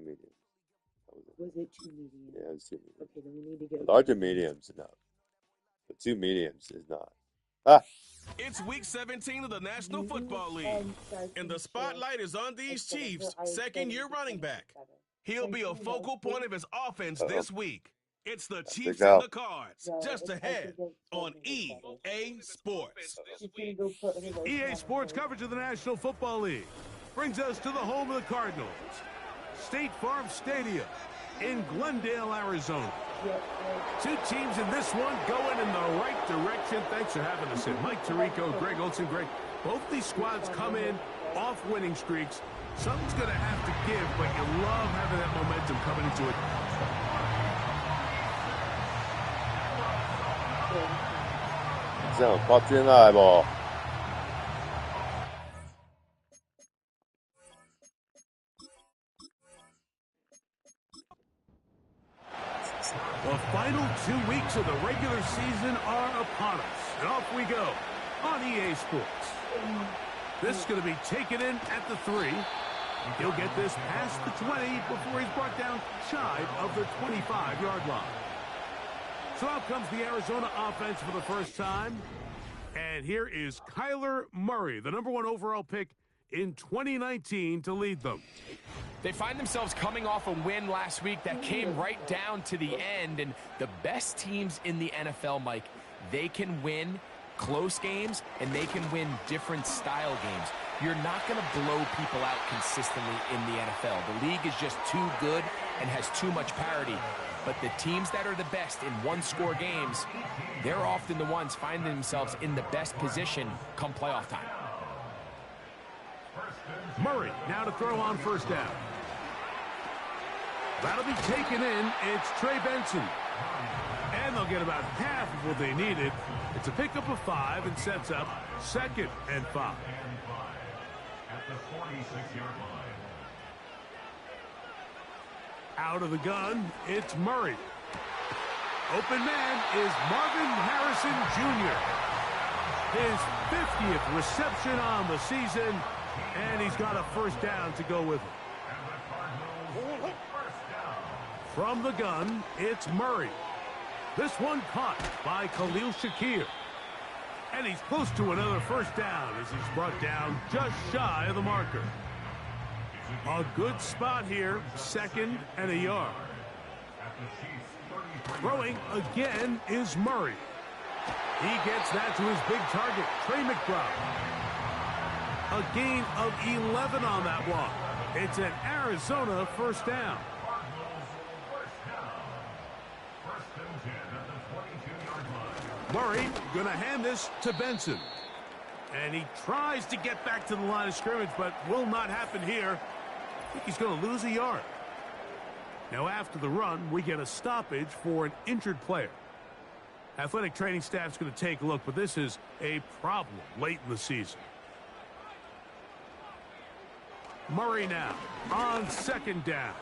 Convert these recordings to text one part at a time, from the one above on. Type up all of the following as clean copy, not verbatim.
mediums. Was it 2 mediums? Yeah, it was 2 mediums. Okay, then we need to get Larger mediums, no. But 2 mediums is not. Ah! It's week 17 of the National Football League, and the spotlight is on these Chiefs' second-year running back. He'll be a focal point of his offense this week. It's the Chiefs and the Cards, just ahead on EA Sports. EA Sports coverage of the National Football League brings us to the home of the Cardinals, State Farm Stadium in Glendale, Arizona. 2 teams in this one going in the right direction. Thanks for having us in. Mike Tirico, Greg Olson. Greg, both these squads come in off winning streaks. Something's going to have to give, but you love having that momentum coming into it. So, pop you in the eyeball. The final 2 weeks of the regular season are upon us, and off we go on EA Sports. This is going to be taken in at the 3. He'll get this past the 20 before he's brought down shy of the 25-yard line. So out comes the Arizona offense for the first time. And here is Kyler Murray, the #1 overall pick in 2019 to lead them. They find themselves coming off a win last week that came right down to the end. And the best teams in the NFL, Mike, they can win close games and they can win different style games. You're not going to blow people out consistently in the NFL. The league is just too good and has too much parity. But the teams that are the best in one-score games, they're often the ones finding themselves in the best position come playoff time. Murray now to throw on first down. That'll be taken in. It's Trey Benson. And they'll get about half of what they needed. It's a pickup of 5 and sets up 2nd and 5. Out of the gun, it's Murray. Open man is Marvin Harrison Jr. His 50th reception on the season, and he's got a first down to go with it. From the gun, it's Murray. This one caught by Khalil Shakir. And he's close to another first down as he's brought down just shy of the marker. A good spot here, 2nd and a yard. Throwing again is Murray. He gets that to his big target, Trey McBride. A gain of 11 on that one. It's an Arizona first down. Murray going to hand this to Benson. And he tries to get back to the line of scrimmage, but will not happen here. I think he's going to lose a yard. Now after the run, we get a stoppage for an injured player. Athletic training staff's going to take a look, but this is a problem late in the season. Murray now on 2nd down.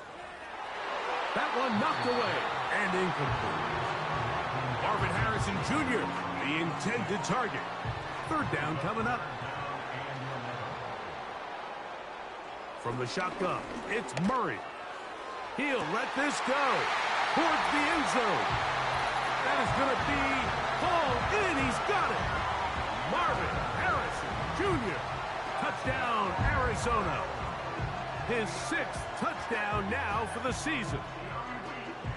That one knocked away and incomplete. Marvin Harrison Jr., the intended target. 3rd down coming up. From the shotgun, it's Murray. He'll let this go towards the end zone. That is going to be hauled in. He's got it. Marvin Harrison Jr. Touchdown, Arizona. His 6th touchdown now for the season.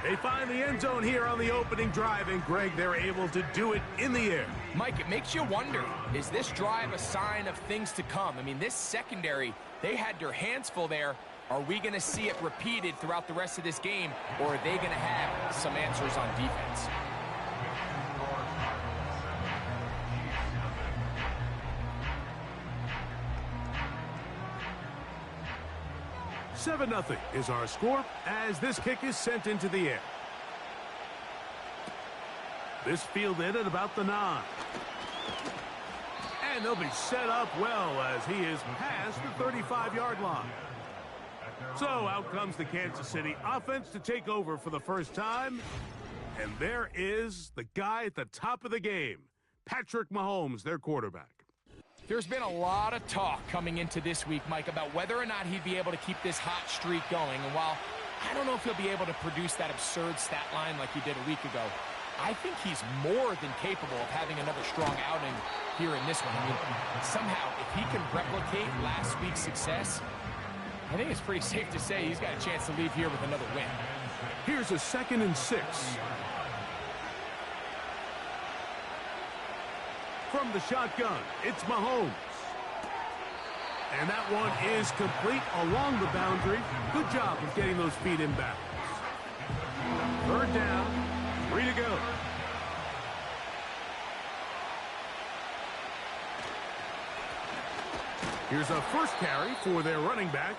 They find the end zone here on the opening drive, and Greg, they're able to do it in the air. Mike, it makes you wonder, is this drive a sign of things to come? I mean, this secondary, they had their hands full there. Are we going to see it repeated throughout the rest of this game, or are they going to have some answers on defense? 7-0 is our score as this kick is sent into the air. This fielded at about the 9. And they'll be set up well as he is past the 35-yard line. So out comes the Kansas City offense to take over for the first time. And there is the guy at the top of the game, Patrick Mahomes, their quarterback. There's been a lot of talk coming into this week, Mike, about whether or not he'd be able to keep this hot streak going. And while I don't know if he'll be able to produce that absurd stat line like he did a week ago. I think he's more than capable of having another strong outing here in this one. I mean, somehow, if he can replicate last week's success, I think it's pretty safe to say he's got a chance to leave here with another win. Here's a 2nd and 6. From the shotgun, it's Mahomes. And that one is complete along the boundary. Good job of getting those feet in bounds. 3rd down, 3 to go. Here's a first carry for their running back.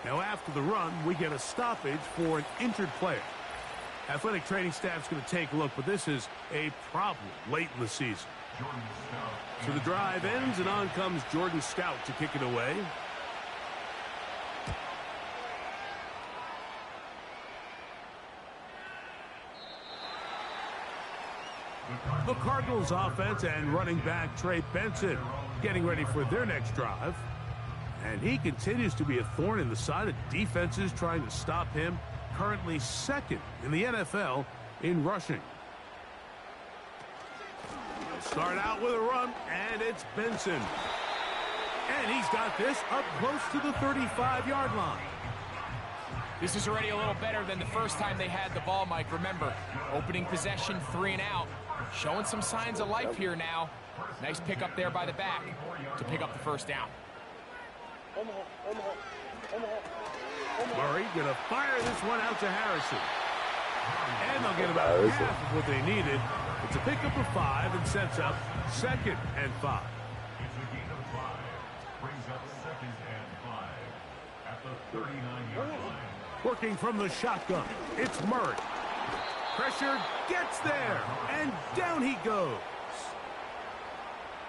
Now after the run, we get a stoppage for an injured player. Athletic training staff's going to take a look, but this is a problem late in the season. So the drive ends, and on comes Jordan Stout to kick it away. The Cardinals offense and running back Trey Benson getting ready for their next drive. And he continues to be a thorn in the side of defenses trying to stop him. Currently 2nd in the NFL in rushing. He'll start out with a run, and it's Benson. And he's got this up close to the 35-yard line. This is already a little better than the first time they had the ball, Mike. Remember, opening possession, 3 and out. Showing some signs of life here now. Nice pickup there by the back to pick up the 1st down. Murray going to fire this one out to Harrison. And they'll get about half of what they needed. It's a pickup of 5 and sets up 2nd and 5. It's a gain of 5. Brings up 2nd and 5 at the 39-yard line. Working from the shotgun, it's Murray. Pressure gets there, and down he goes.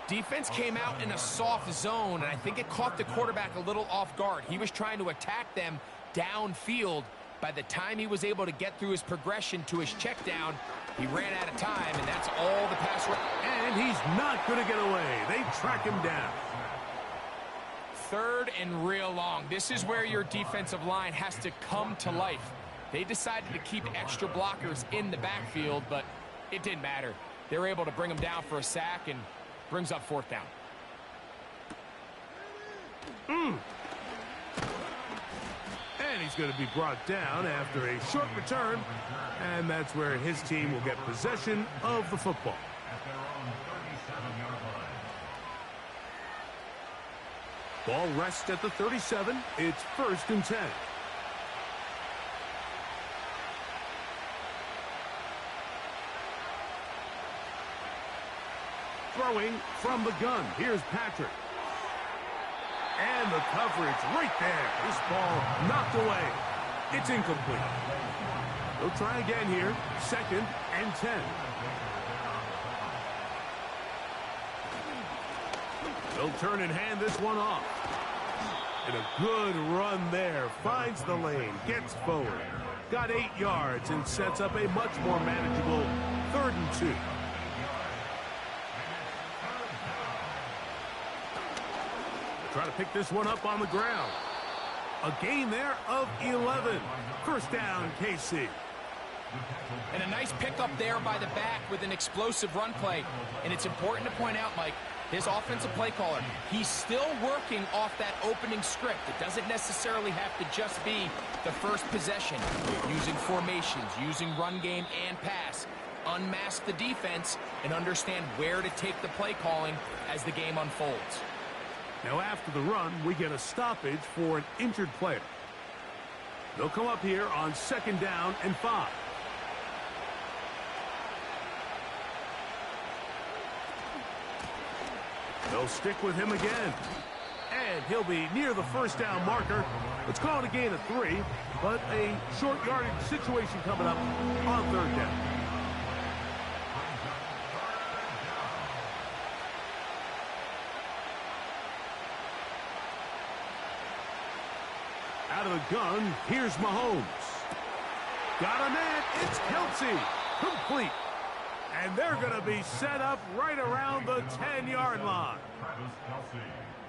Defense came out in a soft zone, and I think it caught the quarterback a little off guard. He was trying to attack them downfield. By the time he was able to get through his progression to his check down, he ran out of time, and that's all the pass rush. And he's not going to get away. They track him down. 3rd and real long. This is where your defensive line has to come to life. They decided to keep extra blockers in the backfield, but it didn't matter. They were able to bring him down for a sack and brings up 4th down. And he's going to be brought down after a short return, and that's where his team will get possession of the football. At their own 37-yard line. Ball rests at the 37. It's 1st and 10. Throwing from the gun. Here's Patrick. And the coverage right there. This ball knocked away. It's incomplete. They'll try again here. 2nd and 10. They'll turn and hand this one off. And a good run there. Finds the lane. Gets forward. Got 8 yards and sets up a much more manageable 3rd and 2. Try to pick this one up on the ground. A gain there of 11. 1st down, KC. And a nice pickup there by the back with an explosive run play. And it's important to point out, Mike, his offensive play caller, he's still working off that opening script. It doesn't necessarily have to just be the first possession. Using formations, using run game and pass. Unmask the defense and understand where to take the play calling as the game unfolds. Now after the run, we get a stoppage for an injured player. They'll come up here on 2nd down and 5. They'll stick with him again. And he'll be near the 1st down marker. Let's call it a gain of 3, but a short yardage situation coming up on 3rd down. Out of the gun, here's Mahomes. Got a man, it's Kelce. Complete. And they're going to be set up right around the 10-yard line. Travis Kelce.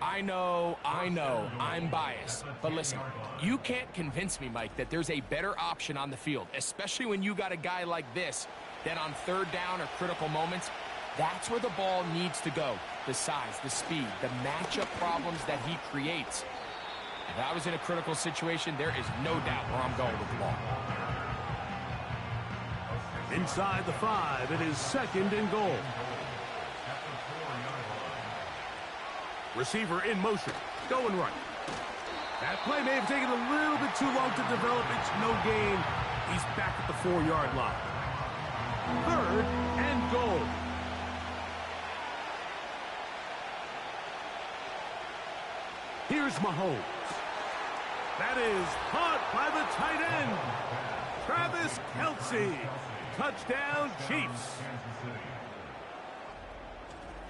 I know, I'm biased. But listen, you can't convince me, Mike, that there's a better option on the field, especially when you got a guy like this, that on third down or critical moments, that's where the ball needs to go. The size, the speed, the matchup problems that he creates. If I was in a critical situation, there is no doubt where I'm going with the ball. Inside the 5, it is 2nd and goal. Receiver in motion, going right. That play may have taken a little bit too long to develop. It's no gain. He's back at the 4-yard line. 3rd and goal. Here's Mahomes. That is caught by the tight end, Travis Kelce. Touchdown, Chiefs.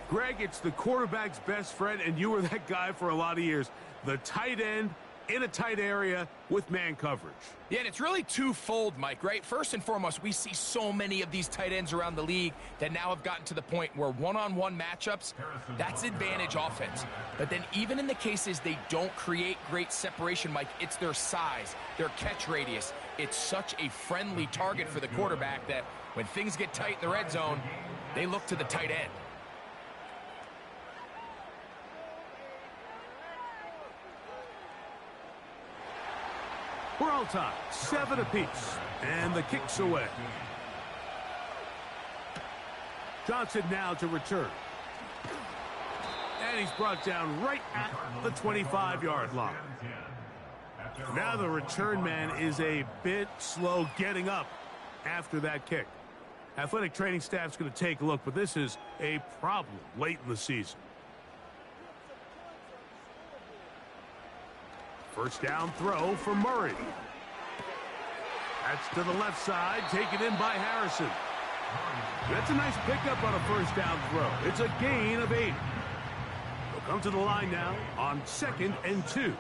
Greg, it's the quarterback's best friend, and you were that guy for a lot of years. The tight end in a tight area with man coverage. Yeah, and it's really twofold, Mike, right? First and foremost, we see so many of these tight ends around the league that now have gotten to the point where one-on-one matchups, that's advantage offense. But then even in the cases they don't create great separation, Mike, it's their size, their catch radius. It's such a friendly target for the quarterback that when things get tight in the red zone, they look to the tight end. We're all tied, 7 apiece, and the kick's away. Johnson now to return. And he's brought down right at the 25-yard line. Now the return man is a bit slow getting up after that kick. Athletic training staff's going to take a look, but this is a problem late in the season. First down throw for Murray. That's to the left side, taken in by Harrison. That's a nice pickup on a first down throw. It's a gain of 8. They'll come to the line now on 2nd and 2.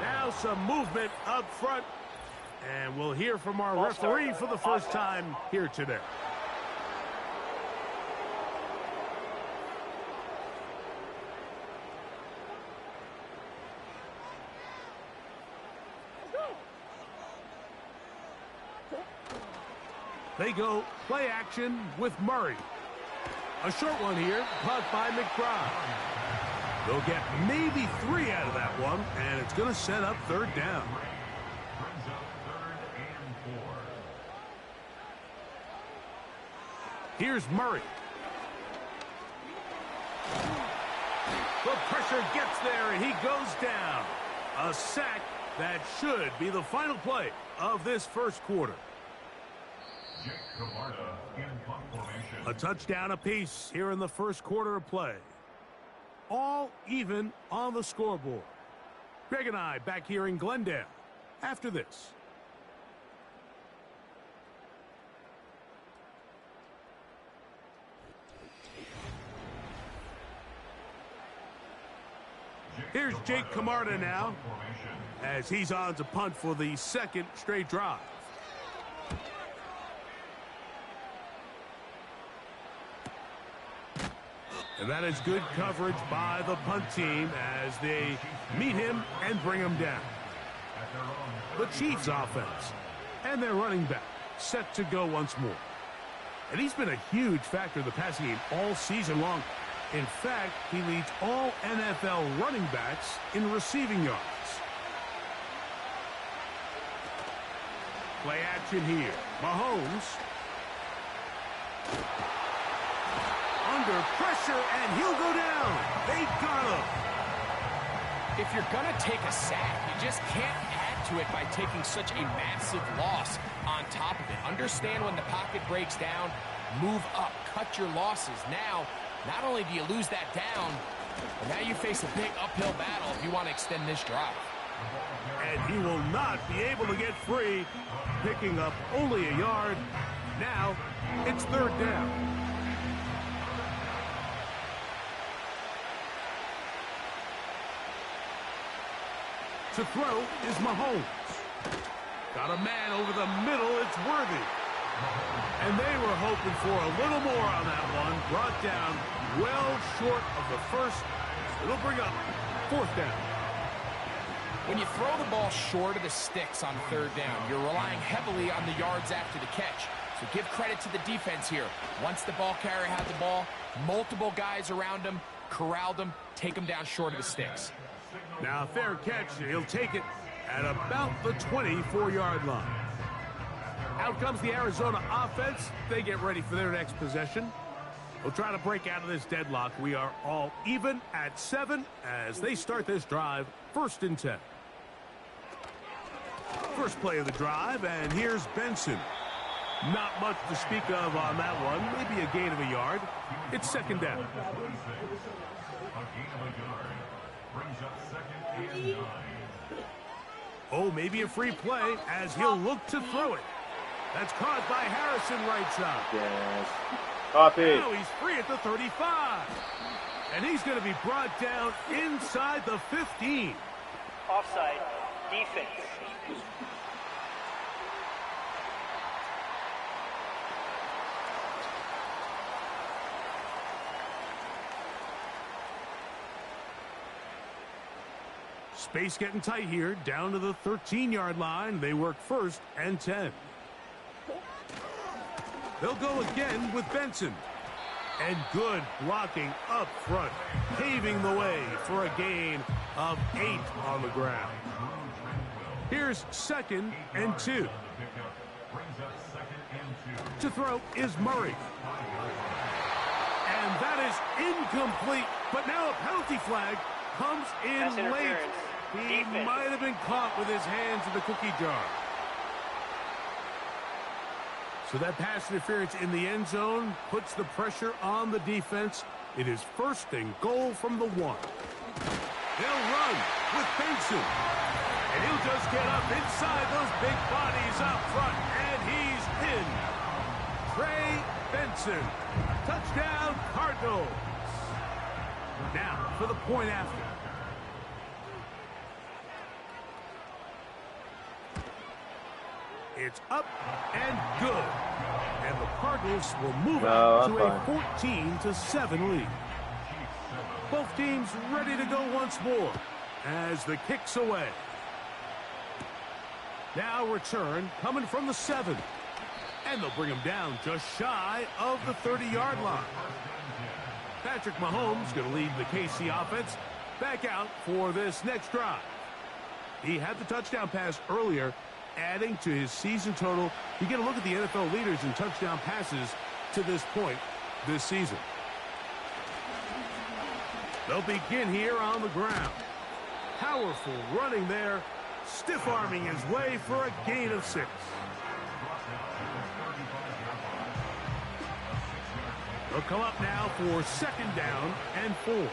Now some movement up front. And we'll hear from our referee for the first time here today. They go play action with Murray. A short one here, caught by McBride. They'll get maybe 3 out of that one, and it's going to set up 3rd down. Here's Murray. The pressure gets there, and he goes down. A sack that should be the final play of this first quarter. A touchdown apiece here in the first quarter of play. All even on the scoreboard. Greg and I back here in Glendale after this. Here's Jake Camarda now as he's on to punt for the 2nd straight drive. And that is good coverage by the punt team as they meet him and bring him down. The Chiefs offense and their running back set to go once more. And he's been a huge factor in the passing game all season long. In fact, he leads all NFL running backs in receiving yards. Play action here. Mahomes. Under pressure, and he'll go down. They got him. If you're going to take a sack, you just can't add to it by taking such a massive loss on top of it. Understand when the pocket breaks down, move up, cut your losses. Now, not only do you lose that down, but now you face a big uphill battle if you want to extend this drive. And he will not be able to get free, picking up only a yard. Now, it's 3rd down. To throw is Mahomes. Got a man over the middle. It's Worthy. And they were hoping for a little more on that one. Brought down well short of the first. It'll bring up 4th down. When you throw the ball short of the sticks on 3rd down, you're relying heavily on the yards after the catch. So give credit to the defense here. Once the ball carrier had the ball, multiple guys around him, corralled him, take him down short of the sticks. Now a fair catch. He'll take it at about the 24-yard line. Out comes the Arizona offense. They get ready for their next possession. They'll try to break out of this deadlock. We are all even at 7 as they start this drive. 1st and 10. First play of the drive, and here's Benson. Not much to speak of on that one. Maybe a gain of a yard. It's 2nd down. A gain of a yard brings up 2nd and 9. Oh, maybe a free play as he'll look to throw it. That's caught by Harrison right side. Yes. Copy. Now he's free at the 35. And he's going to be brought down inside the 15. Offside. Defense. Space getting tight here, down to the 13-yard line. They work 1st and 10. They'll go again with Benson. And good blocking up front, paving the way for a gain of 8 on the ground. Here's 2nd and 2. To throw is Murray. And that is incomplete, but now a penalty flag comes in late. He might have been caught with his hands in the cookie jar. So that pass interference in the end zone puts the pressure on the defense. It is 1st and goal from the 1. They'll run with Benson. And he'll just get up inside those big bodies up front. And he's in. Trey Benson. Touchdown, Cardinals. Now for the point after. It's up and good. And the Cardinals will move out to a 14-7 lead. Both teams ready to go once more as the kick's away. Now return coming from the 7. And they'll bring him down just shy of the 30-yard line. Patrick Mahomes going to lead the KC offense back out for this next drive. He had the touchdown pass earlier, adding to his season total. You get a look at the NFL leaders in touchdown passes to this point this season. They'll begin here on the ground. Powerful running there, stiff-arming his way for a gain of 6. They'll come up now for 2nd down and 4.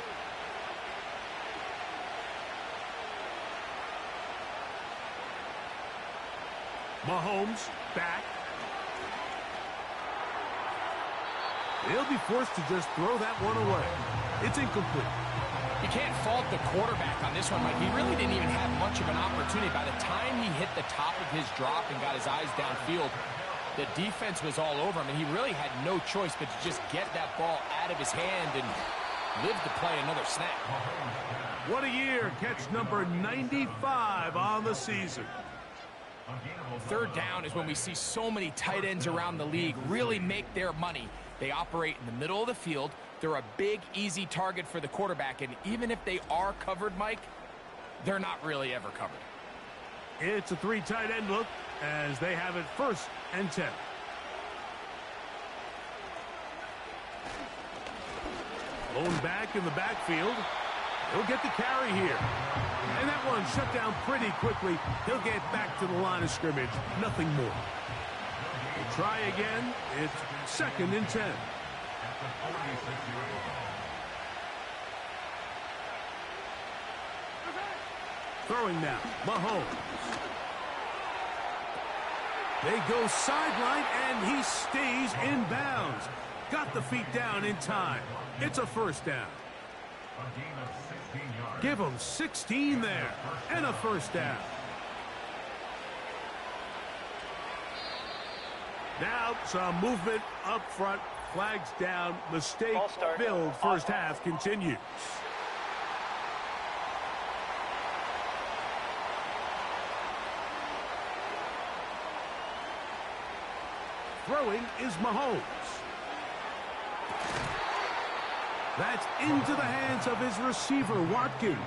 Mahomes back. He'll be forced to just throw that one away. It's incomplete. You can't fault the quarterback on this one, Mike. He really didn't even have much of an opportunity. By the time he hit the top of his drop and got his eyes downfield, the defense was all over him, and he really had no choice but to just get that ball out of his hand and live to play another snap. What a year. Catch number 95 on the season. 3rd down is when we see so many tight ends around the league really make their money. They operate in the middle of the field. They're a big, easy target for the quarterback, and even if they are covered, Mike, they're not really ever covered. It's a 3 tight end look as they have it 1st and 10. Lone back in the backfield. He'll get the carry here. And that one shut down pretty quickly. He'll get back to the line of scrimmage. Nothing more. We'll try again. It's 2nd and 10. Throwing now, Mahomes. They go sideline, and he stays in bounds. Got the feet down in time. It's a 1st down. Give him 16 there, and a 1st down. Now some movement up front. Flags down. Mistake filled. First half continues. Throwing is Mahomes. That's into the hands of his receiver, Watkins.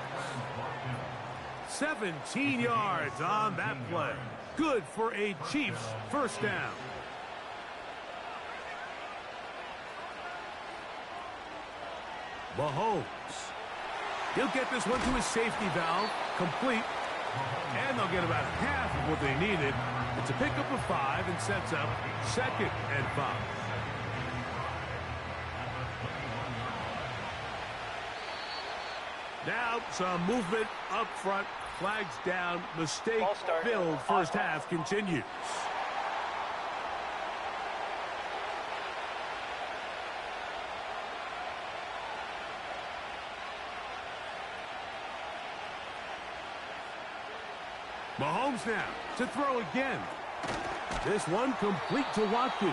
17 yards on that play. Good for a Chiefs first down. Mahomes. He'll get this one to his safety valve. Complete. And they'll get about half of what they needed. It's a pickup of 5 and sets up 2nd and 5. Now some movement up front. Flags down. Mistake filled. First half continues. Mahomes now to throw again. This one complete to Watkins.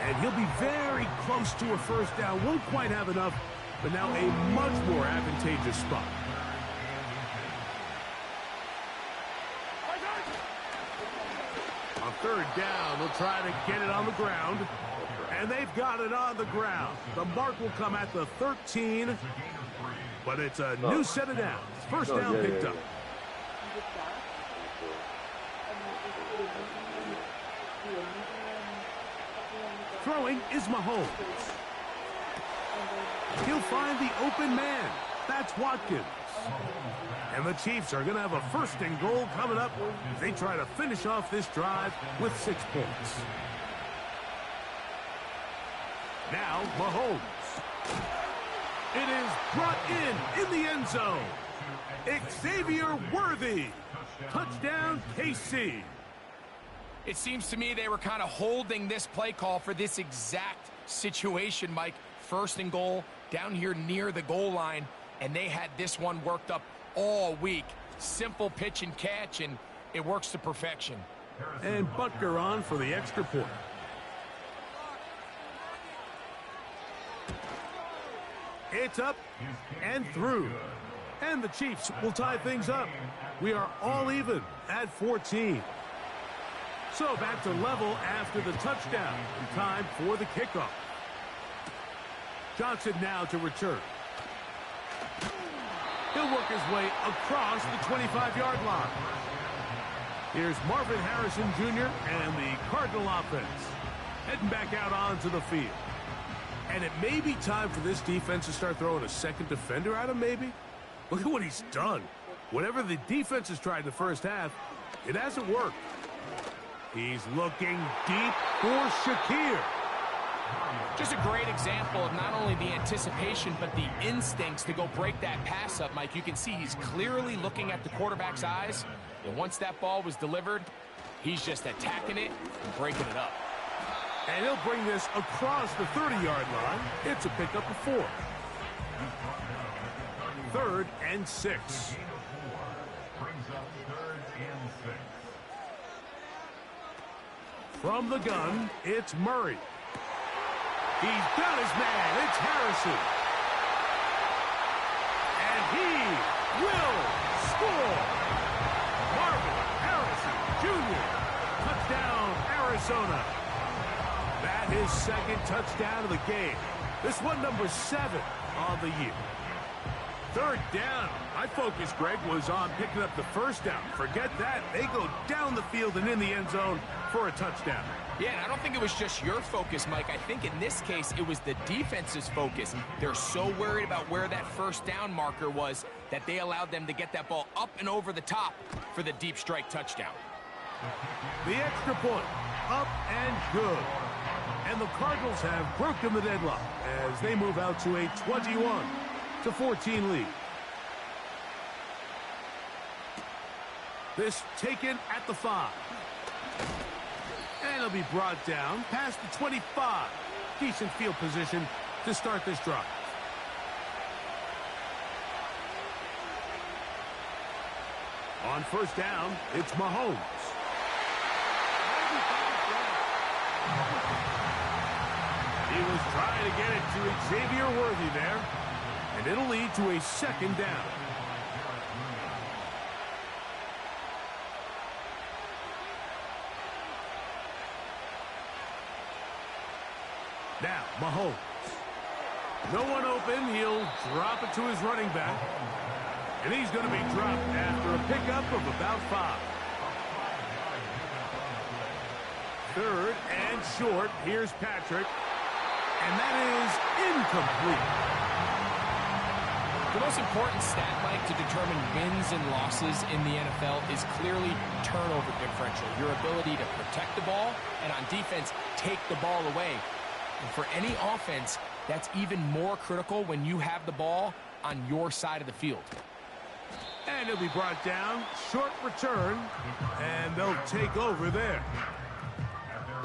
And he'll be very close to a first down. Won't quite have enough, but now a much more advantageous spot. On 3rd down, they'll try to get it on the ground. And they've got it on the ground. The mark will come at the 13. But it's a new set of downs. First down picked up. Throwing is Mahomes. He'll find the open man. That's Watkins. And the Chiefs are going to have a 1st and goal coming up as they try to finish off this drive with 6 points. Now Mahomes. It is brought in the end zone. Xavier Worthy. Touchdown, KC. It seems to me they were kind of holding this play call for this exact situation, Mike. 1st and goal down here near the goal line, and they had this one worked up all week. Simple pitch and catch, and it works to perfection. And Butker on for the extra point. It's up and through. And the Chiefs will tie things up. We are all even at 14. So back to level after the touchdown. Time for the kickoff. Johnson now to return. He'll work his way across the 25-yard line. Here's Marvin Harrison Jr. and the Cardinal offense heading back out onto the field. And it may be time for this defense to start throwing a 2nd defender at him, maybe. Look at what he's done. Whatever the defense has tried in the first half, it hasn't worked. He's looking deep for Shakir. Just a great example of not only the anticipation, but the instincts to go break that pass up, Mike. You can see he's clearly looking at the quarterback's eyes. And once that ball was delivered, he's just attacking it and breaking it up. And he'll bring this across the 30-yard line. It's a pickup of 4. 3rd and 6. From the gun, it's Murray. He's got his man. It's Harrison. And he will score. Marvin Harrison Jr. Touchdown, Arizona. That is 2nd touchdown of the game. This one number 7 on the year. 3rd down. My focus, Greg, was on picking up the first down. Forget that. They go down the field and in the end zone for a touchdown. Yeah, and I don't think it was just your focus, Mike. I think in this case, it was the defense's focus. They're so worried about where that first down marker was that they allowed them to get that ball up and over the top for the deep strike touchdown. The extra point, up and good. And the Cardinals have broken the deadlock as they move out to a 21-14 lead. This taken at the 5. And it'll be brought down past the 25. Decent field position to start this drive. On 1st down, it's Mahomes. He was trying to get it to Xavier Worthy there, and it'll lead to a second down. Now, Mahomes. No one open. He'll drop it to his running back. And he's going to be dropped after a pickup of about 5. Third and short. Here's Patrick. And that is incomplete. The most important stat, Mike, to determine wins and losses in the NFL is clearly turnover differential. Your ability to protect the ball and on defense, take the ball away. And for any offense, that's even more critical when you have the ball on your side of the field. And he'll be brought down. Short return. And they'll take over there.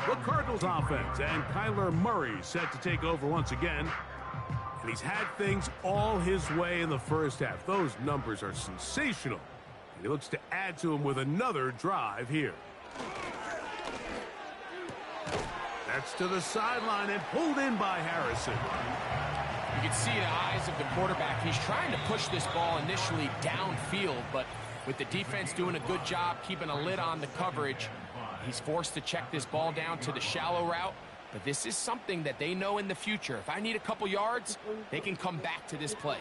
The Cardinals offense and Kyler Murray set to take over once again. And he's had things all his way in the first half. Those numbers are sensational. And he looks to add to them with another drive here. That's to the sideline and pulled in by Harrison. You can see the eyes of the quarterback. He's trying to push this ball initially downfield, but with the defense doing a good job keeping a lid on the coverage, he's forced to check this ball down to the shallow route. But this is something that they know in the future. If I need a couple yards, they can come back to this play.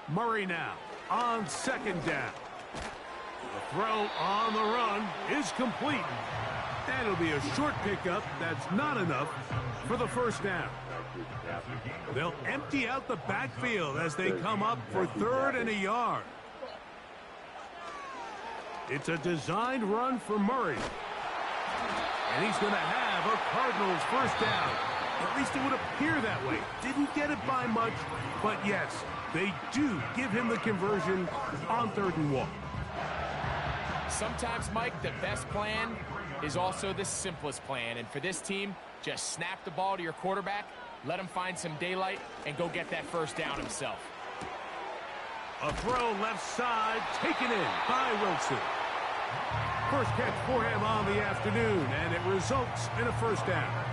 Murray now on second down. The throw on the run is complete. And it'll be a short pickup. That's not enough for the first down. They'll empty out the backfield as they come up for third and a yard. It's a designed run for Murray. And he's going to have a Cardinals first down. At least it would appear that way. Didn't get it by much, but yes, they do give him the conversion on 3rd and 1. Sometimes, Mike, the best plan is also the simplest plan. And for this team, just snap the ball to your quarterback, let him find some daylight, and go get that first down himself. A throw left side, taken in by Wilson. First catch for him on the afternoon, and it results in a first down.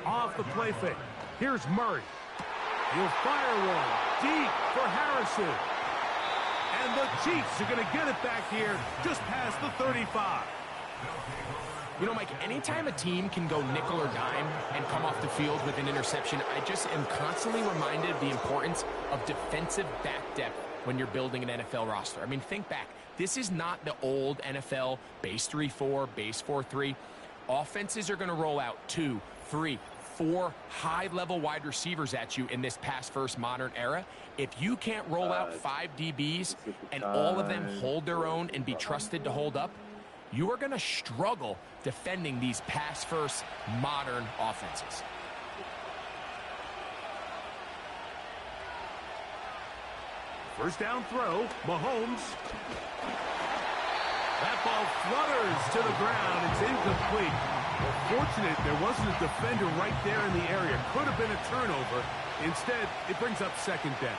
Off the play fake. Here's Murray. He'll fire one deep for Harrison. And the Chiefs are going to get it back here just past the 35. You know, Mike, anytime a team can go nickel or dime and come off the field with an interception, I just am constantly reminded of the importance of defensive back depth when you're building an NFL roster. I mean, think back. This is not the old NFL base 3-4, base 4-3. Offenses are going to roll out 2, 3, 4 high-level wide receivers at you in this pass-first modern era. If you can't roll out 5 DBs and all of them hold their own and be trusted to hold up, you are going to struggle defending these pass-first modern offenses. First down throw, Mahomes. That ball flutters to the ground. It's incomplete. Well, fortunate there wasn't a defender right there in the area. Could have been a turnover. Instead, it brings up second down.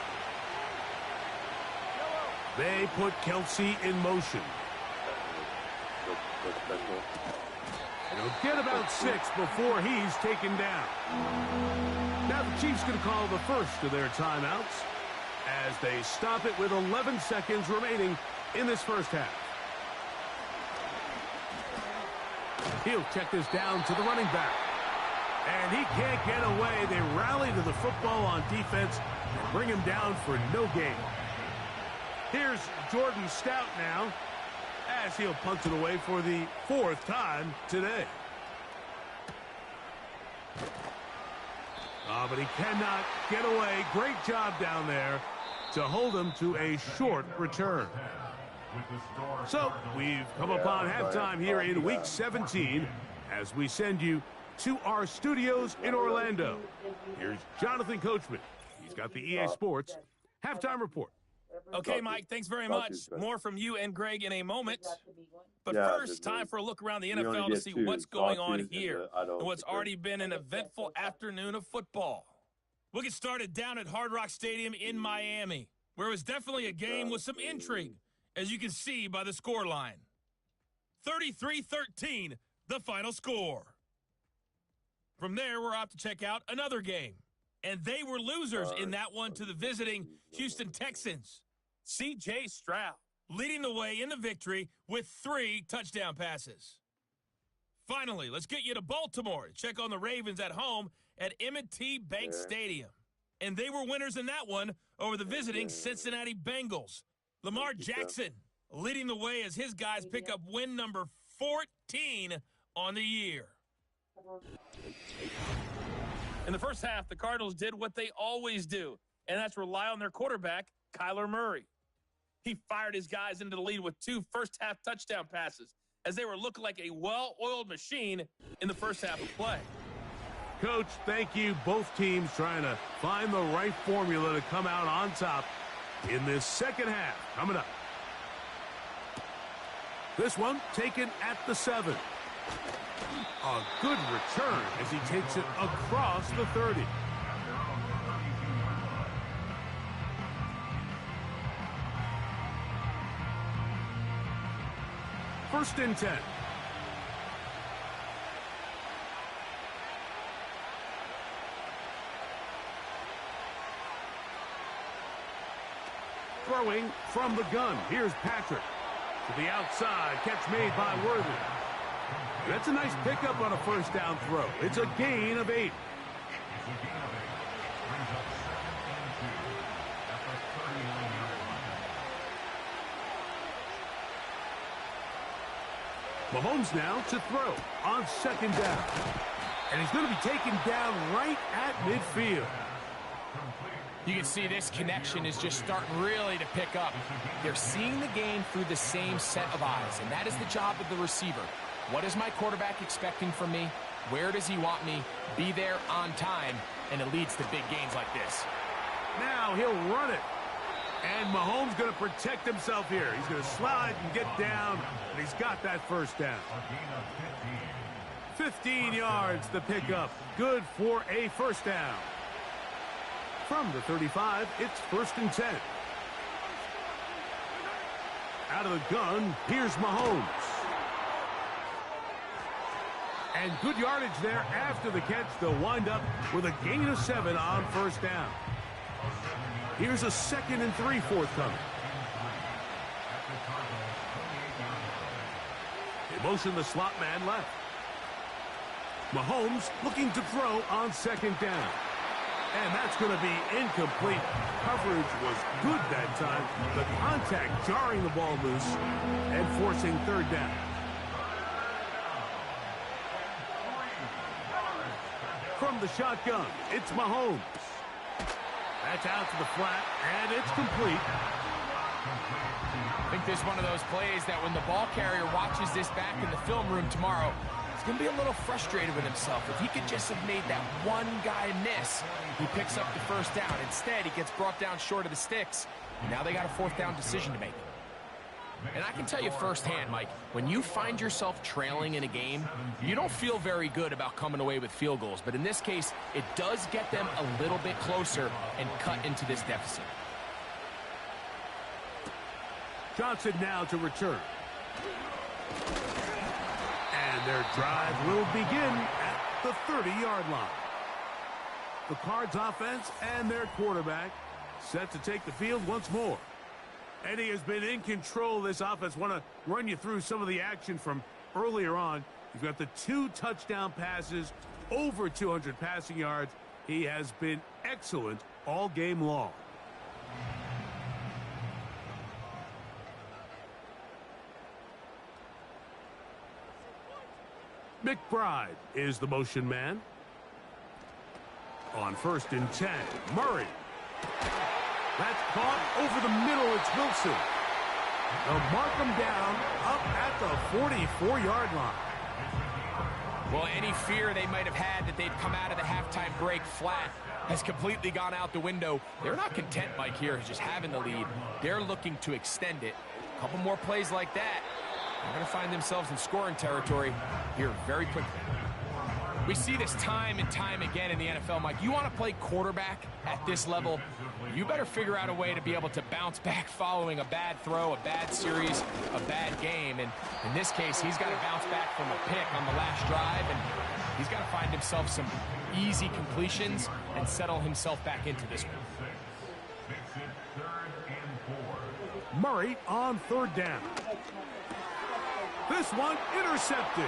They put Kelsey in motion. He'll get about 6 before he's taken down. Now the Chiefs going to call the first of their timeouts as they stop it with 11 seconds remaining in this first half. He'll check this down to the running back. And he can't get away. They rally to the football on defense and bring him down for no gain. Here's Jordan Stout now, as he'll punt it away for the 4th time today. But he cannot get away. Great job down there to hold him to a short return. So we've come upon halftime here in Week 17 as we send you to our studios in Orlando. Here's Jonathan Coachman. He's got the EA Sports halftime report. Okay, Mike, thanks very much. More from you and Greg in a moment. But first, time for a look around the NFL to see what's going on here and what's already been an eventful afternoon of football. We'll get started down at Hard Rock Stadium in Miami. where it was definitely a game with some intrigue, as you can see by the scoreline. 33-13, the final score. From there, we're off to check out another game. And they were losers in that one to the visiting Houston Texans. C.J. Stroud leading the way in the victory with 3 touchdown passes. Finally, let's get you to Baltimore to check on the Ravens at home at M&T Bank Stadium. And they were winners in that one over the visiting Cincinnati Bengals. Lamar Jackson leading the way as his guys pick up win number 14 on the year. In the first half, the Cardinals did what they always do, and that's rely on their quarterback, Kyler Murray. He fired his guys into the lead with 2 first-half touchdown passes as they were looking like a well-oiled machine in the first half of play. Coach, thank you. Both teams trying to find the right formula to come out on top in this second half. Coming up. This one taken at the 7. A good return as he takes it across the 30. First and 10. Throwing from the gun. Here's Patrick. To the outside. Catch made by Worthy. That's a nice pickup on a first down throw. It's a gain of 8. Mahomes now to throw on second down. And he's going to be taken down right at midfield. You can see this connection is just starting really to pick up. They're seeing the game through the same set of eyes, and that is the job of the receiver. What is my quarterback expecting from me? Where does he want me? Be there on time, and it leads to big gains like this. Now he'll run it. And Mahomes going to protect himself here. He's going to slide and get down, and he's got that first down. 15 yards the pickup. Good for a first down. From the 35, it's first and 10. Out of the gun, here's Mahomes. And good yardage there after the catch. They'll wind up with a gain of 7 on first down. Here's a 2nd and 3 forthcoming. They motion the slot man left. Mahomes looking to throw on second down. And that's going to be incomplete. Coverage was good that time. The contact jarring the ball loose and forcing third down. From the shotgun, it's Mahomes. That's out to the flat, and it's complete. I think this is one of those plays that when the ball carrier watches this back in the film room tomorrow, he's going to be a little frustrated with himself. If he could just have made that one guy miss, he picks up the first down. Instead, he gets brought down short of the sticks. Now they got a 4th down decision to make. And I can tell you firsthand, Mike, when you find yourself trailing in a game, you don't feel very good about coming away with field goals. But in this case, it does get them a little bit closer and cut into this deficit. Johnson now to return. And their drive will begin at the 30-yard line. The Cards offense and their quarterback set to take the field once more. Eddie has been in control of this offense. Want to run you through some of the action from earlier on. You've got the 2 touchdown passes, over 200 passing yards. He has been excellent all game long. McBride is the motion man. On first and 10, Murray. That's caught over the middle. It's Wilson. They'll mark him down up at the 44-yard line. Well, any fear they might have had that they'd come out of the halftime break flat has completely gone out the window. They're not content, Mike, here, just having the lead. They're looking to extend it. A couple more plays like that, they're going to find themselves in scoring territory here very quickly. We see this time and time again in the NFL, Mike. You want to play quarterback at this level, you better figure out a way to be able to bounce back following a bad throw, a bad series, a bad game. And in this case, he's got to bounce back from a pick on the last drive, and he's got to find himself some easy completions and settle himself back into this one. Murray on 3rd down. This one intercepted.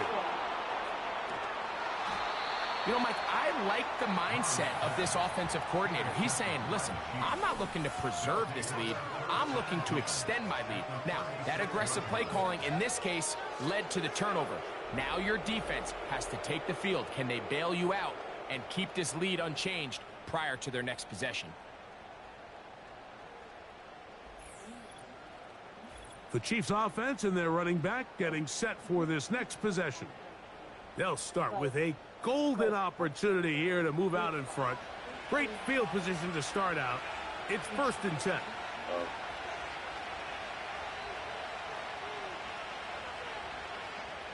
You know, Mike, I like the mindset of this offensive coordinator. He's saying, listen, I'm not looking to preserve this lead. I'm looking to extend my lead. Now, that aggressive play calling in this case led to the turnover. Now your defense has to take the field. Can they bail you out and keep this lead unchanged prior to their next possession? The Chiefs offense and their running back getting set for this next possession. They'll start with a golden opportunity here to move out in front. Great field position to start out. It's 1st and 10.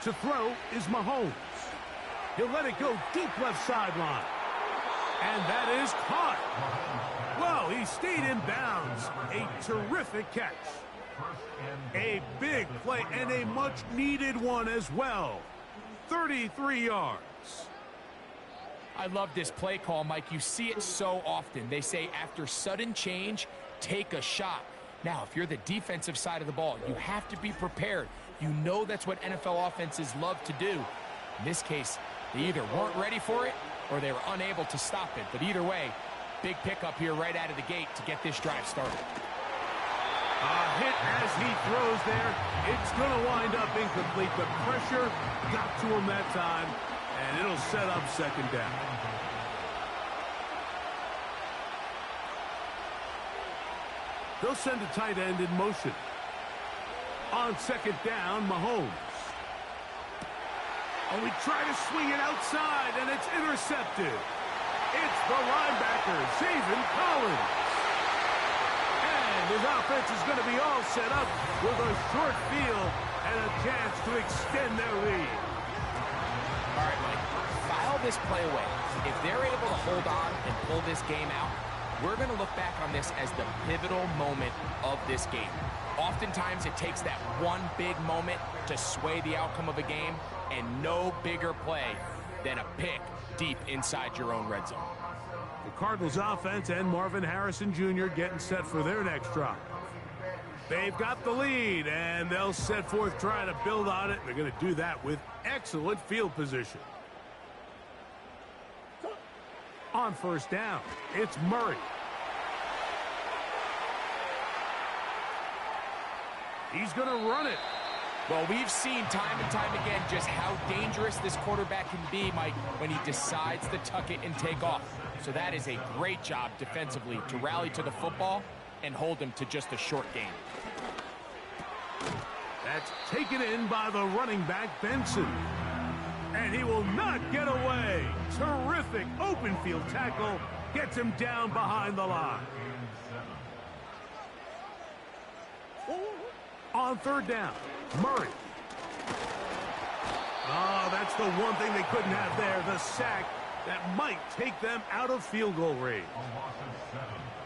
To throw is Mahomes. He'll let it go deep left sideline. And that is caught. Well, he stayed in bounds. A terrific catch. A big play and a much-needed one as well. 33 yards. I love this play call, Mike. You see it so often. They say after sudden change, take a shot. Now, if you're the defensive side of the ball, you have to be prepared. You know that's what NFL offenses love to do. In this case, they either weren't ready for it or they were unable to stop it. But either way, big pickup here right out of the gate to get this drive started. A hit as he throws there. It's going to wind up incomplete. The pressure got to him that time, and it'll set up 2nd down. They'll send a tight end in motion. On 2nd down, Mahomes. And we try to swing it outside, and it's intercepted. It's the linebacker, Zaven Collins. His offense is going to be all set up with a short field and a chance to extend their lead. All right, Mike, file this play away. If they're able to hold on and pull this game out, we're going to look back on this as the pivotal moment of this game. Oftentimes, it takes that one big moment to sway the outcome of a game, and no bigger play than a pick deep inside your own red zone. The Cardinals offense and Marvin Harrison Jr. getting set for their next drive. They've got the lead, and they'll set forth trying to build on it. They're going to do that with excellent field position. On 1st down, it's Murray. He's going to run it. Well, we've seen time and time again just how dangerous this quarterback can be, Mike, when he decides to tuck it and take off. So that is a great job defensively to rally to the football and hold him to just a short gain. That's taken in by the running back, Benson. And he will not get away. Terrific open field tackle. Gets him down behind the line. On 3rd down, Murray. Oh, that's the one thing they couldn't have there, the sack that might take them out of field goal range.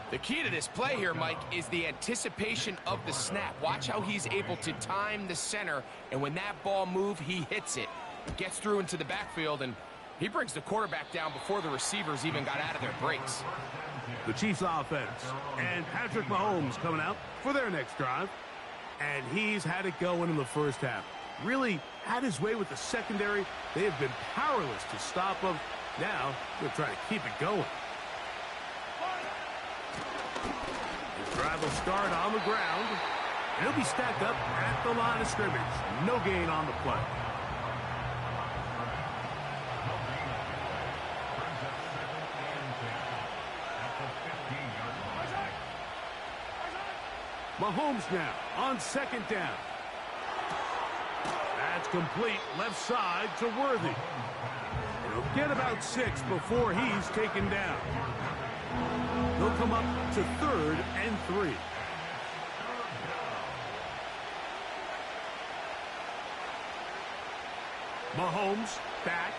The key to this play here, Mike, is the anticipation of the snap. Watch how he's able to time the center, and when that ball moves, he hits it. Gets through into the backfield, and he brings the quarterback down before the receivers even got out of their breaks. The Chiefs offense and Patrick Mahomes coming out for their next drive. And he's had it going in the first half. Really had his way with the secondary. They have been powerless to stop him. Now, they'll try to keep it going. The drive will start on the ground. And he'll be stacked up at the line of scrimmage. No gain on the play. Mahomes now on 2nd down. That's complete left side to Worthy. He'll get about 6 before he's taken down. They'll come up to 3rd and 3. Mahomes back.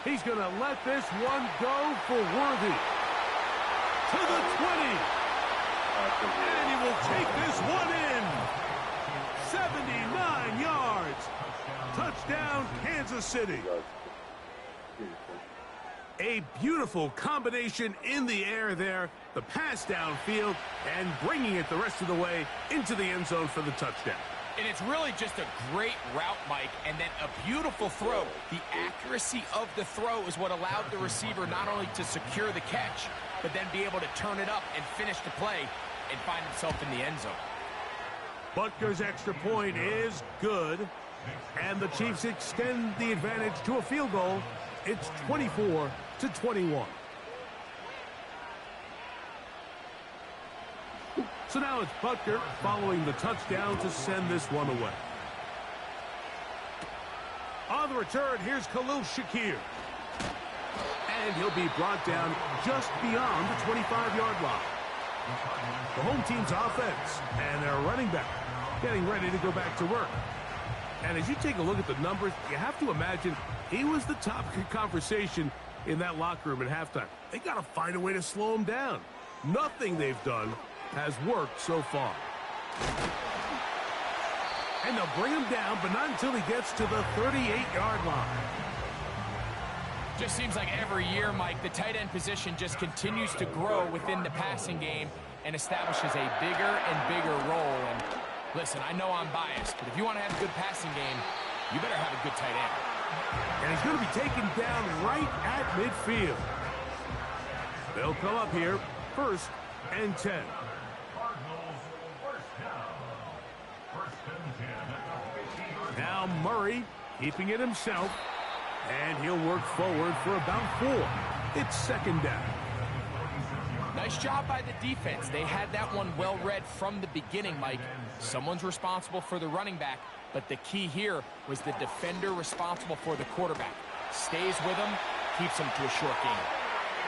He's going to let this one go for Worthy. To the 20. And he will take this one in. 79 yards. Touchdown, Kansas City. A beautiful combination in the air there. The pass downfield and bringing it the rest of the way into the end zone for the touchdown. And it's really just a great route, Mike, and then a beautiful throw. The accuracy of the throw is what allowed the receiver not only to secure the catch, but then be able to turn it up and finish the play and find himself in the end zone. Butker's extra point is good, and the Chiefs extend the advantage to a field goal. It's 24-21. So now it's Butker following the touchdown to send this one away. On the return, here's Khalil Shakir. And he'll be brought down just beyond the 25-yard line. The home team's offense and their running back getting ready to go back to work. And as you take a look at the numbers, you have to imagine he was the topic of conversation in that locker room at halftime. They got to find a way to slow him down. Nothing they've done has worked so far. And they'll bring him down, but not until he gets to the 38-yard line. Just seems like every year, Mike, the tight end position just continues to grow within the passing game and establishes a bigger and bigger role. And listen, I know I'm biased, but if you want to have a good passing game, you better have a good tight end. And he's going to be taken down right at midfield. They'll come up here, 1st and 10. Now Murray keeping it himself, and he'll work forward for about 4. It's 2nd down. Nice job by the defense. They had that one well read from the beginning, Mike. Someone's responsible for the running back, but the key here was the defender responsible for the quarterback. Stays with him, keeps him to a short game.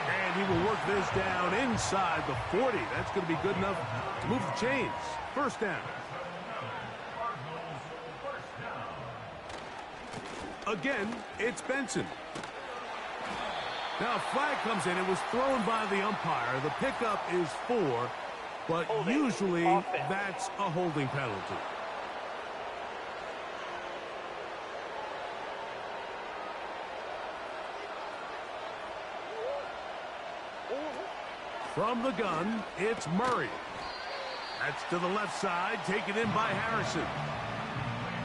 And he will work this down inside the 40. That's going to be good enough to move the chains. 1st down. Again, it's Benson. Now a flag comes in. It was thrown by the umpire. The pickup is 4, but usually that's a holding penalty. From the gun, it's Murray. That's to the left side, taken in by Harrison.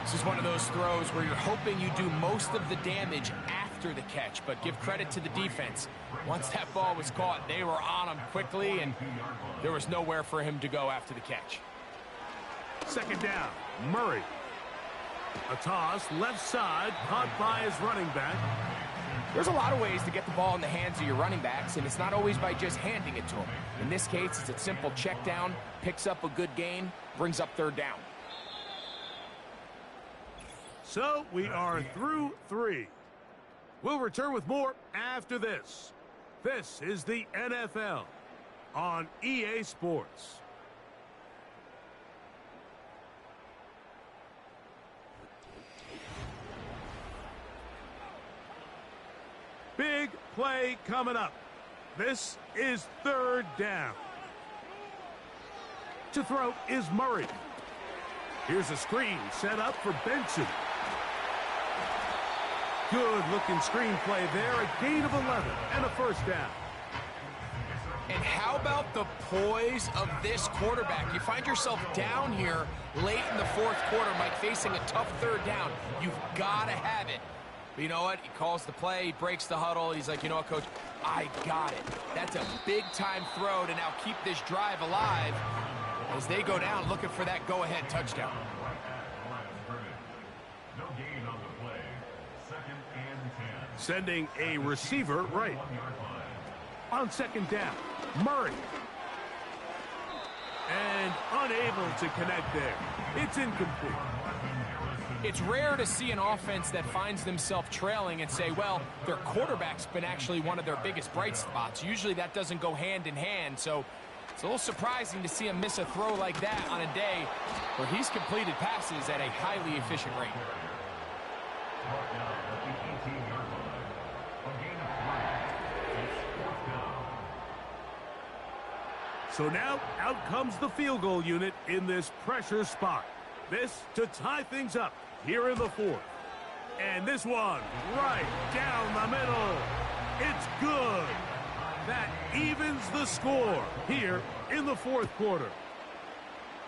This is one of those throws where you're hoping you do most of the damage after the catch, but give credit to the defense. Once that ball was caught, they were on him quickly, and there was nowhere for him to go after the catch. 2nd down, Murray. A toss, left side, caught by his running back. There's a lot of ways to get the ball in the hands of your running backs, and it's not always by just handing it to them. In this case, it's a simple check down, picks up a good gain, brings up 3rd down. So we are through 3. We'll return with more after this. This is the NFL on EA Sports. Big play coming up. This is 3rd down. To throw is Murray. Here's a screen set up for Benson. Good-looking screenplay there. A gain of 11 and a 1st down. And how about the poise of this quarterback? You find yourself down here late in the 4th quarter, Mike, facing a tough 3rd down. You've got to have it. But you know what? He calls the play, he breaks the huddle. He's like, you know what, Coach? I got it. That's a big-time throw to now keep this drive alive as they go down looking for that go-ahead touchdown. Sending a receiver right. On 2nd down, Murray. And unable to connect there. It's incomplete. It's rare to see an offense that finds themselves trailing and say, well, their quarterback's been actually one of their biggest bright spots. Usually that doesn't go hand in hand, so it's a little surprising to see him miss a throw like that on a day where he's completed passes at a highly efficient rate. So now, out comes the field goal unit in this pressure spot. This to tie things up here in the fourth. And this one right down the middle. It's good. That evens the score here in the fourth quarter.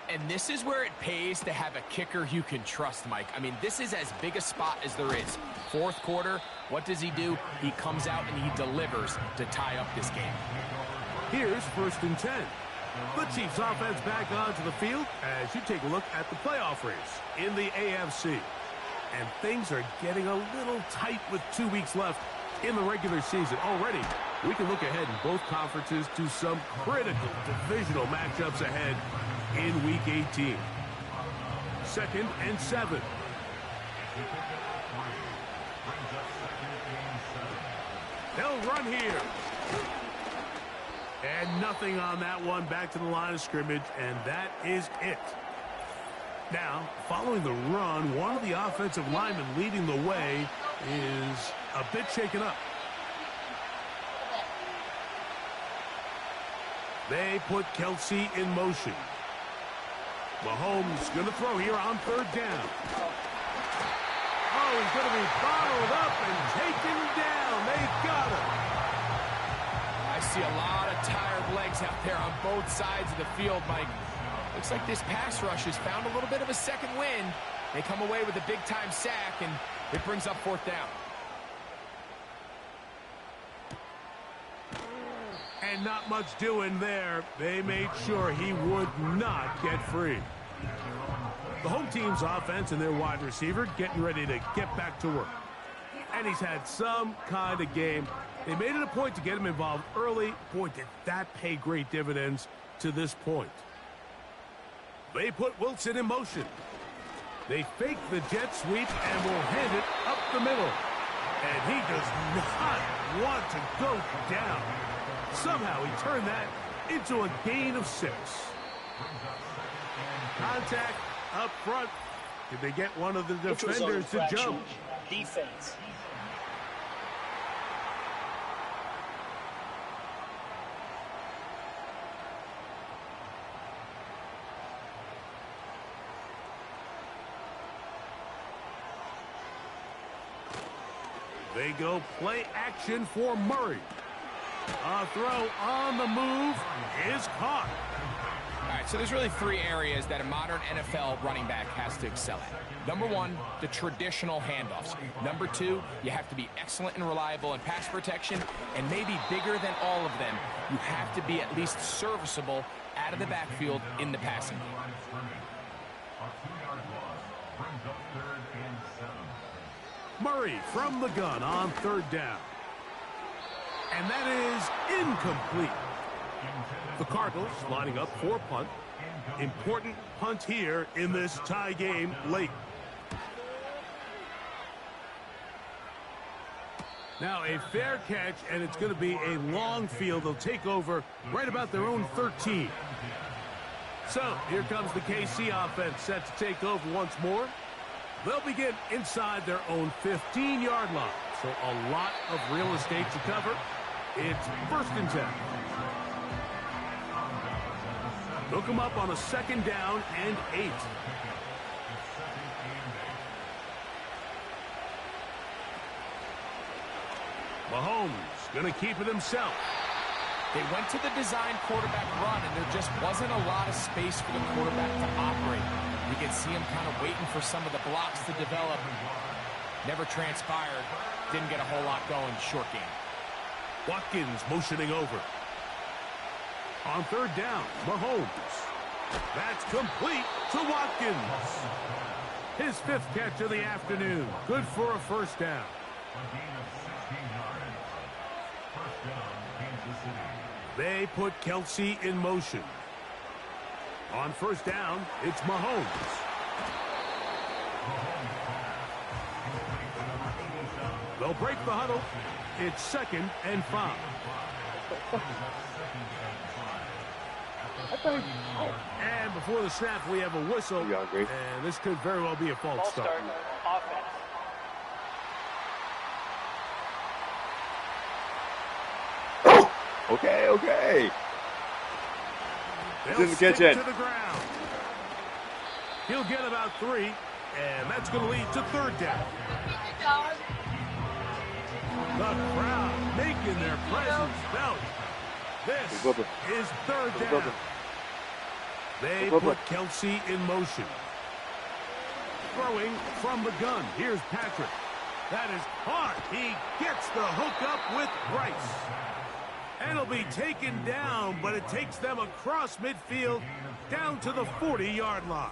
And this is where it pays to have a kicker you can trust, Mike. I mean, this is as big a spot as there is. Fourth quarter, what does he do? He comes out and he delivers to tie up this game. Here's 1st and 10. The Chiefs offense back onto the field as you take a look at the playoff race in the AFC. And things are getting a little tight with 2 weeks left in the regular season. Already, we can look ahead in both conferences to some critical divisional matchups ahead in Week 18. 2nd and 7. They'll run here. And nothing on that one. Back to the line of scrimmage, and that is it. Now, following the run, one of the offensive linemen leading the way is a bit shaken up. They put Kelsey in motion. Mahomes going to throw here on 3rd down. Oh, he's going to be bottled up and taken down. They got him. I see a lot of tired legs out there on both sides of the field, Mike. Looks like this pass rush has found a little bit of a second wind. They come away with a big-time sack, and it brings up 4th down. And not much doing there. They made sure he would not get free. The home team's offense and their wide receiver getting ready to get back to work. And he's had some kind of game. They made it a point to get him involved early. Boy, did that pay great dividends to this point. They put Wilson in motion. They fake the jet sweep and will hand it up the middle. And he does not want to go down. Somehow he turned that into a gain of 6. Contact up front. Did they get one of the defenders to jump? Defense. They go play action for Murray. A throw on the move is caught. All right, so there's really 3 areas that a modern NFL running back has to excel at. Number 1, the traditional handoffs. Number 2, you have to be excellent and reliable in pass protection. And maybe bigger than all of them, you have to be at least serviceable out of the backfield in the passing game. Murray from the gun on 3rd down. And that is incomplete. The Cardinals lining up for a punt. Important punt here in this tie game late. Now a fair catch, and it's going to be a long field. They'll take over right about their own 13. So here comes the KC offense set to take over once more. They'll begin inside their own 15-yard line. So a lot of real estate to cover. It's 1st and 10. Hook them up on a 2nd down and 8. Mahomes going to keep it himself. They went to the design quarterback run, and there just wasn't a lot of space for the quarterback to operate. You can see him kind of waiting for some of the blocks to develop. Never transpired. Didn't get a whole lot going. Short game. Watkins motioning over. On 3rd down, Mahomes. That's complete to Watkins. His 5th catch of the afternoon. Good for a 1st down. They put Kelsey in motion. On 1st down, it's Mahomes. They'll break the huddle. It's 2nd and 5. And before the snap, we have a whistle. And this could very well be a false start. Offense. Okay. He's in the kitchen. To the ground. He'll get about 3, and that's going to lead to third down. The crowd making their presence felt. This is third down. They put Kelsey in motion. Throwing from the gun. Here's Patrick. That is hard. He gets the hook up with Bryce. And he'll be taken down, but it takes them across midfield down to the 40-yard line.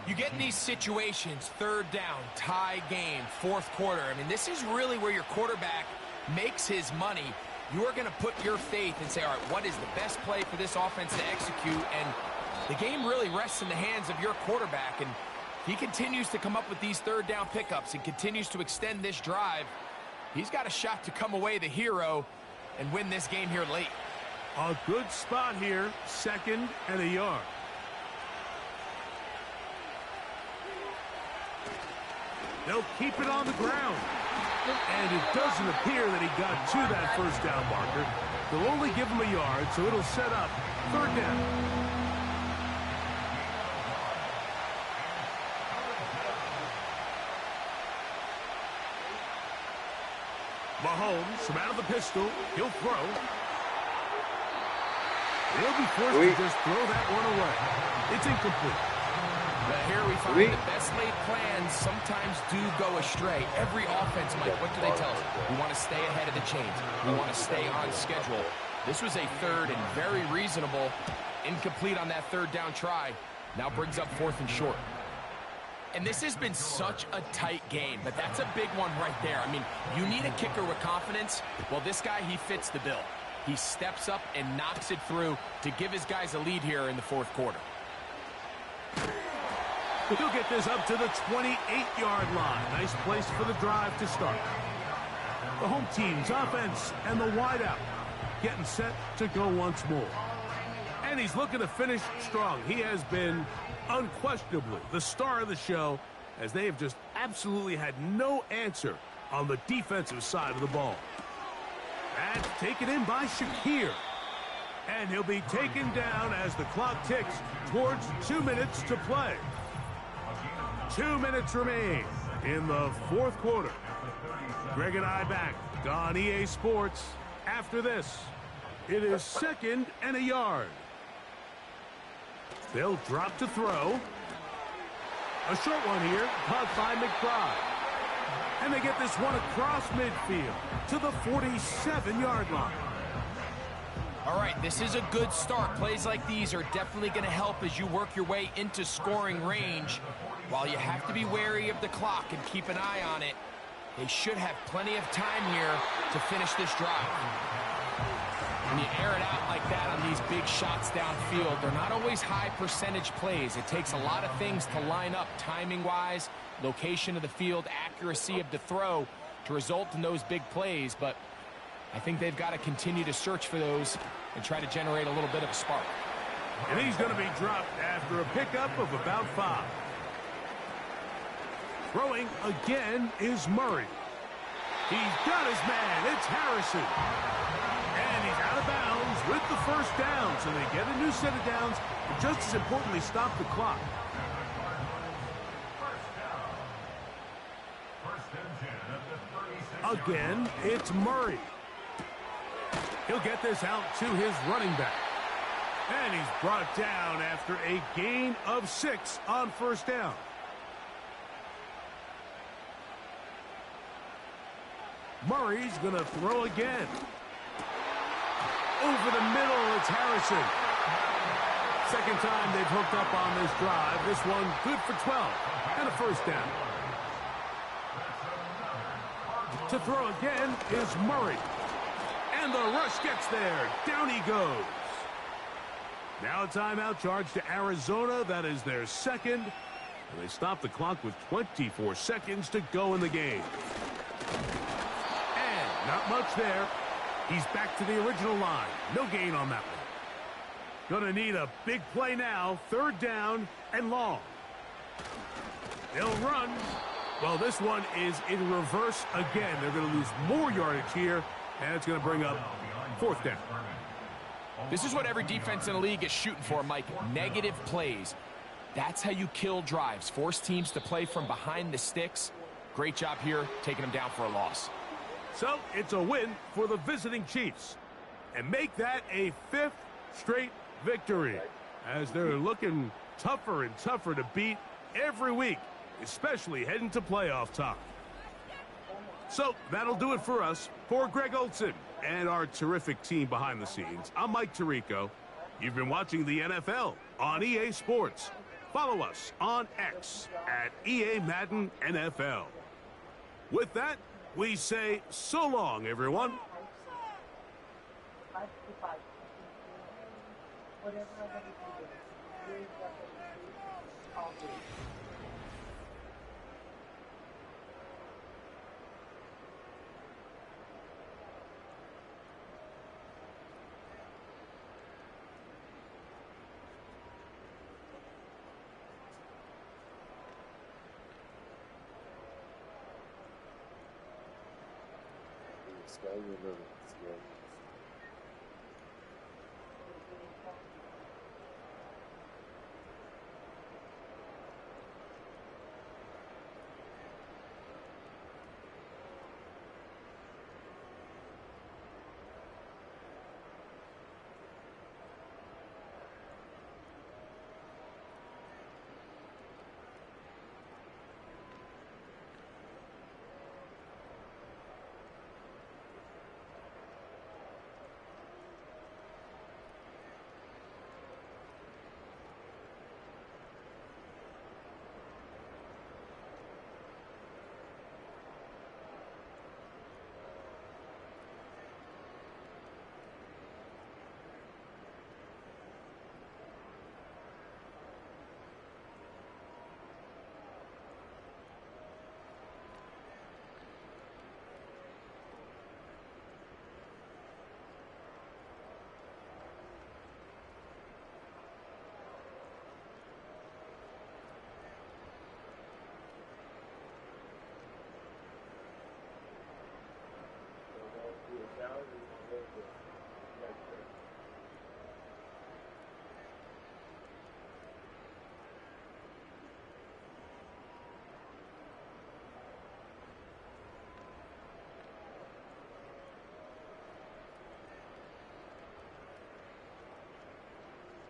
You get in these situations, third down, tie game, fourth quarter. I mean, this is really where your quarterback makes his money. You are going to put your faith and say, all right, what is the best play for this offense to execute? And the game really rests in the hands of your quarterback. And he continues to come up with these third down pickups and continues to extend this drive. He's got a shot to come away the hero and win this game here late. A good spot here, 2nd and a yard. They'll keep it on the ground. And it doesn't appear that he got to that first down marker. They'll only give him a yard, so it'll set up third down. Mahomes from out of the pistol. He'll throw. He'll be forced to just throw that one away. It's incomplete. But here we find the best laid plans sometimes do go astray. Every offense, Mike, what do they tell us? We want to stay ahead of the chains. We want to stay on schedule. This was a third and very reasonable. Incomplete on that third down try. Now brings up 4th and short. And this has been such a tight game, but that's a big one right there. I mean, you need a kicker with confidence. Well, this guy, he fits the bill. He steps up and knocks it through to give his guys a lead here in the fourth quarter. He'll get this up to the 28-yard line. Nice place for the drive to start. The home team's offense and the wideout getting set to go once more. And he's looking to finish strong. He has been unquestionably the star of the show, as they have just absolutely had no answer on the defensive side of the ball. And taken in by Shakir. And he'll be taken down as the clock ticks towards 2 minutes to play. 2 minutes remain in the fourth quarter. Greg and I back on EA Sports after this. It is 2nd and a yard. They'll drop to throw. A short one here, caught by McBride. And they get this one across midfield to the 47-yard line. All right, this is a good start. Plays like these are definitely going to help as you work your way into scoring range. While you have to be wary of the clock and keep an eye on it, they should have plenty of time here to finish this drive. When you air it out like that on these big shots downfield, they're not always high percentage plays. It takes a lot of things to line up timing-wise, location of the field, accuracy of the throw to result in those big plays. But I think they've got to continue to search for those and try to generate a little bit of a spark. And he's going to be dropped after a pickup of about 5. Throwing again is Murray. He's got his man. It's Harrison. And he's out of bounds with the first down. So they get a new set of downs, but just as importantly, stop the clock. Again, it's Murray. He'll get this out to his running back. And he's brought down after a gain of 6 on first down. Murray's going to throw again. Over the middle, it's Harrison. Second time they've hooked up on this drive. This one good for 12 and a first down. To throw again is Murray. And the rush gets there. Down he goes. Now a timeout charge to Arizona. That is their second. And they stop the clock with 24 seconds to go in the game. And not much there. He's back to the original line. No gain on that one. Gonna need a big play now. Third down and long. They'll run. Well, this one is in reverse again. They're going to lose more yardage here, and it's going to bring up fourth down. This is what every defense in the league is shooting for, Mike. Negative plays. That's how you kill drives. Force teams to play from behind the sticks. Great job here, taking them down for a loss. So it's a win for the visiting Chiefs. And make that a 5th straight victory, as they're looking tougher and tougher to beat every week, especially heading to playoff time. So that'll do it for us. For Greg Olson and our terrific team behind the scenes, I'm Mike Tirico. You've been watching the NFL on EA Sports. Follow us on X at EA Madden NFL. With that, we say so long, everyone. Whatever I gotta do, here's what I'll do.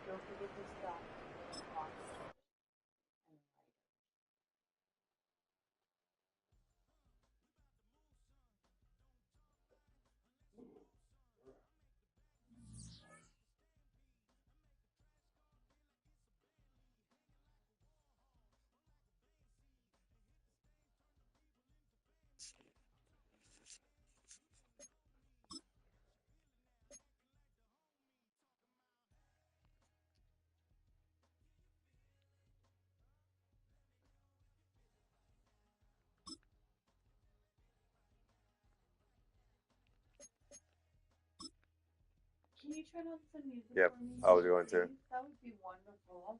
Don't forget to stop. Can you turn on some music Yep, for me? I was going to. That would be wonderful.